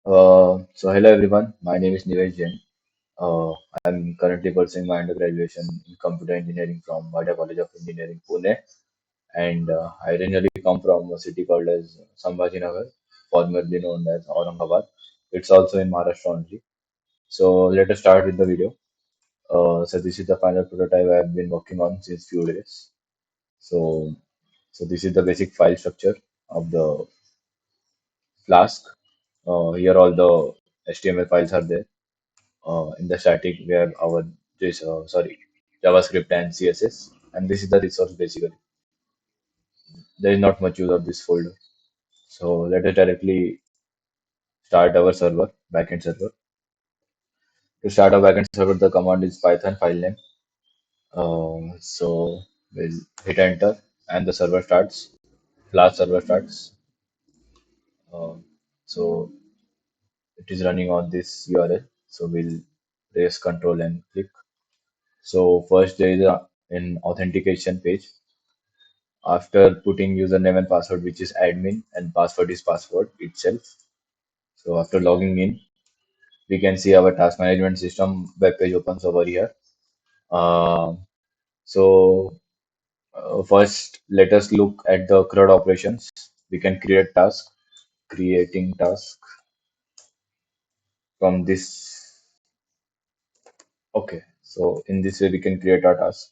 So hello everyone, my name is Nilesh Jain. Uh, I'm currently pursuing my undergraduation in computer engineering from Bhatia College of Engineering, Pune, and I originally come from a city called as Sambhajinagar, formerly known as Aurangabad. It's also in Maharashtra only. So let us start with the video. So this is the final prototype I've been working on since few days. So so this is the basic file structure of the Flask. Here all the HTML files are there in the static where our this sorry JavaScript and CSS, and this is the resource basically. There is not much use of this folder. So let us directly start our server, backend server. To start our backend server, the command is Python file name. So we'll hit enter and the server starts. Flash server starts. Uh, so it is running on this URL. So we'll press control and click. So first there is an authentication page. After putting username and password, which is admin, and password is password itself. So after logging in, we can see our task management system web page opens over here. Uh, so first, let us look at the CRUD operations. We can create task, creating task from this. Okay, so in this way we can create our task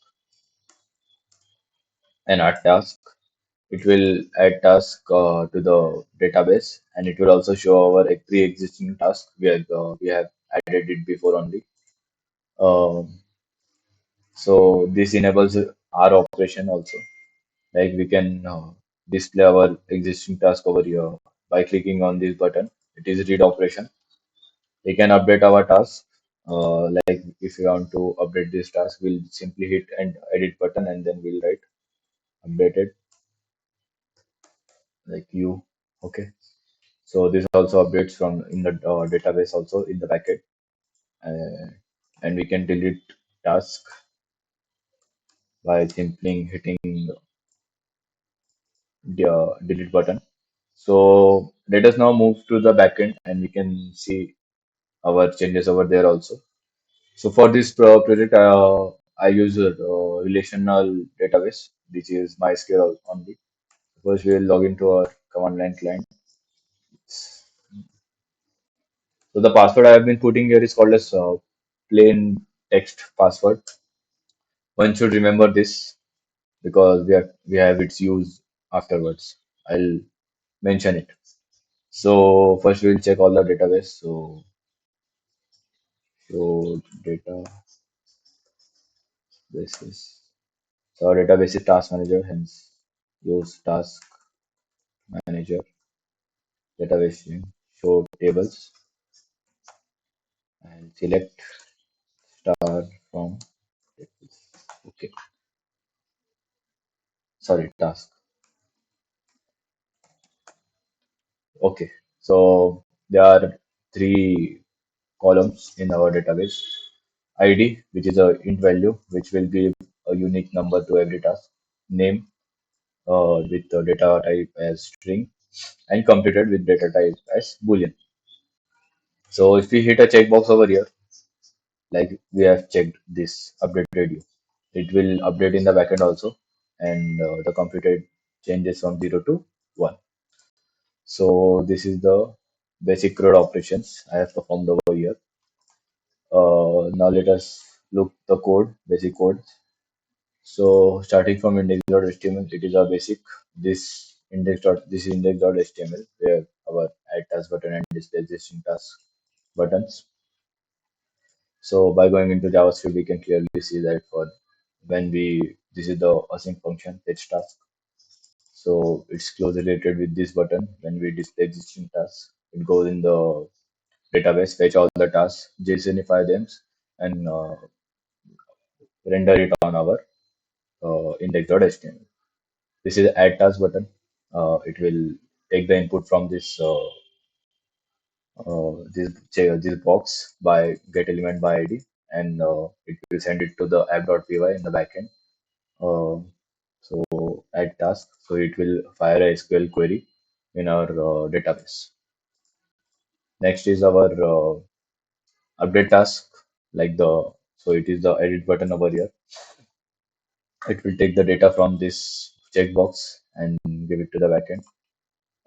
and add task. It will add task to the database, and it will also show our pre-existing task. We have added it before only. Um, so this enables our operation also. Like we can display our existing task over here by clicking on this button. It is read operation. We can update our task. Like if you want to update this task, we'll simply hit and edit button, and then we'll write updated like you. Okay. So this also updates from in the database also in the packet, uh, and we can delete task by simply hitting the delete button. So let us now move to the backend, and we can see our changes over there also. So for this project, I use a relational database, which is MySQL only. First, we will log into our command line client. So the password I have been putting here is called as plain text password. One should remember this because we have its use afterwards. I'll mention it. So first we'll check all the database. So show databases. So our database is task manager, hence use task manager database name. Show tables and select star from tables. Okay, sorry, task. Okay, so there are three columns in our database. ID, which is a int value, which will give a unique number to every task. Name, with the data type as string, and completed with data type as boolean. So if we hit a checkbox over here, like we have checked this updated you, it will update in the backend also, and the completed changes from 0 to 1. So this is the basic CRUD operations I have performed over here. Now let us look the code, basic code. So starting from index.html, it is a basic. This is index.html where our add task button and display existing task buttons. So by going into JavaScript, we can clearly see that for when we this is the async function fetch task. So it's closely related with this button. When we display existing tasks, it goes in the database, fetch all the tasks, JSONify them, and render it on our index.html. This is the add task button. It will take the input from this box by get element by ID, and it will send it to the app.py in the backend. Uh, so add task, so it will fire a SQL query in our database. Next is our update task, like so it is the edit button over here. It will take the data from this checkbox and give it to the backend.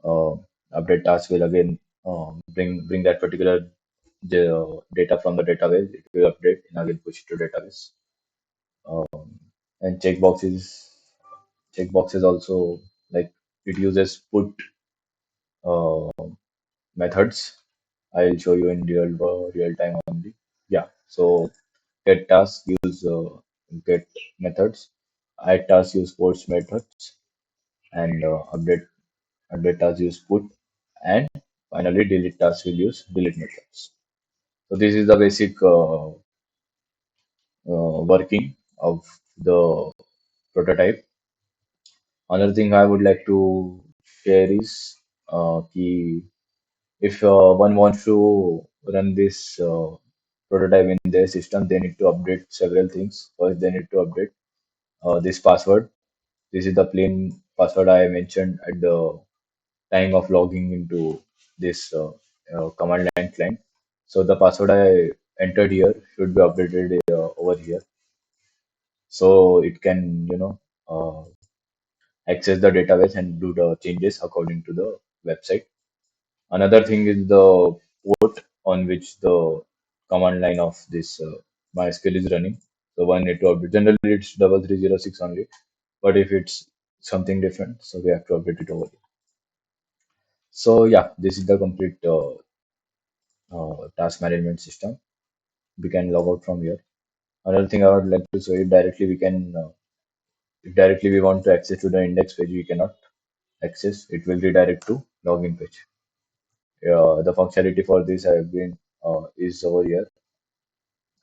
Uh, Update task will again bring that particular data from the database. It will update and again push it to database. And checkboxes also, like, it uses put uh, methods. I'll show you in real time only. Yeah. So get task use get methods. Add task use post methods, and update task use put, and finally delete task will use delete methods. So this is the basic working of the prototype. Another thing I would like to share is if one wants to run this prototype in their system, they need to update several things. First, they need to update this password. This is the plain password I mentioned at the time of logging into this command line client. So the password I entered here should be updated over here, so it can, access the database and do the changes according to the website. Another thing is the port on which the command line of this MySQL is running. So one need to update. Generally, it's 3306 only, but if it's something different, so we have to update it over here. So yeah, this is the complete task management system. We can log out from here. Another thing I would like to say, directly we can, if directly we want to access to the index page, we cannot access. It will redirect to login page. The functionality for this have been is over here.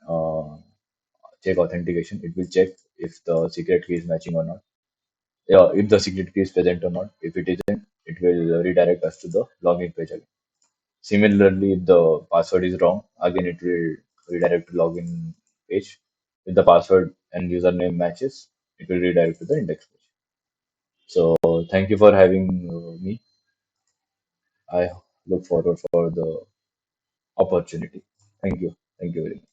Uh, Check authentication. It will check if the secret key is matching or not. Yeah, if the secret key is present or not. If it isn't, it will redirect us to the login page again. Similarly, if the password is wrong, again it will redirect to login page. If the password and username matches, it will redirect to the index page. So thank you for having me. I look forward for the opportunity. Thank you. Thank you very much.